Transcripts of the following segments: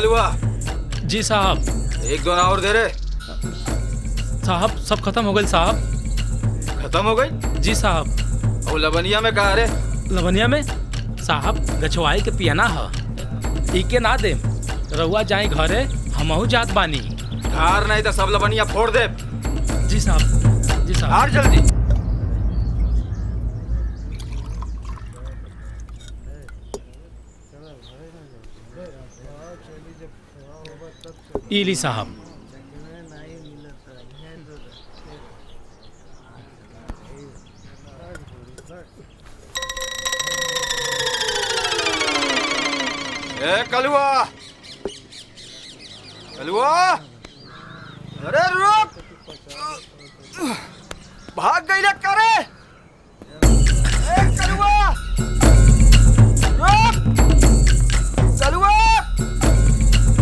कलुआ। जी साहब। एक दो ना और दे रे। साहब सब खत्म हो गई साहब। खत्म हो गई? जी साहब। और लबनिया में कहा रे? लवनिया में साहब गछवाई के पियाना ह इके ना दे रउआ जाए घरे हमहू जात बानी। धार नहीं तो सब लबनिया फोड़ दे। जी साहब। जी साहब। धार जल्दी। इली साहब। ए कलुआ, कलुआ, अरे रुक, भाग गई ले करे। ए कलुआ, रुक, कलुआ,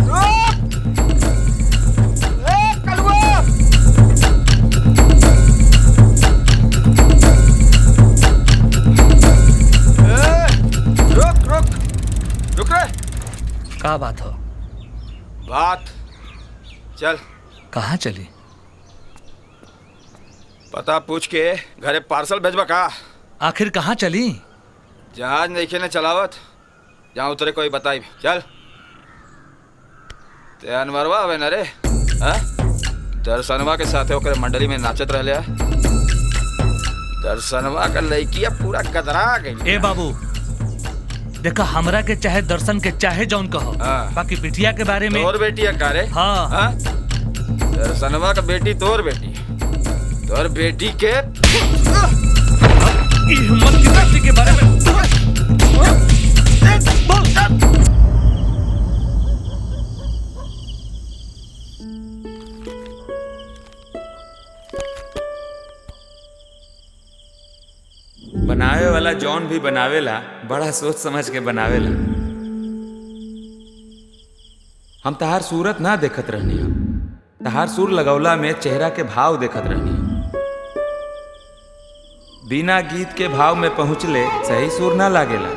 रुक, ए कलुआ। रुक रुक रुक रे। का बात हो? बात चल। कहाँ चली? पता पूछ के घरे पार्सल भेजबा का। आखिर कहाँ चली? जहाज नइखे ने चलावत, जहाँ उतरे कोई बताई। चल। ते अनवरवा हवे न रे, हाँ? दर्शनवा के साथे ओकरे मंडली में नाचत रहले है। दर्शनवा का लइकिया पूरा गदरा गई। ए बाबू देखा, हमरा के चाहे दर्शन के चाहे जौन कहो, बाकी बिटिया के बारे में। तोर बेटी है का रे? हाँ। हाँ? दर्शनवा का बेटी तोर बेटी, तोर बेटी के हिम्मत की बेटी के बारे में बनावे वाला जौन भी बनावेला बड़ा सोच समझ के बनावेला। हम तहार सूरत ना देखत रहनी, हम तहार सुर लगौला में चेहरा के भाव देखत रहनी। बिना गीत के भाव में पहुँचले सही सुर ना लागेला।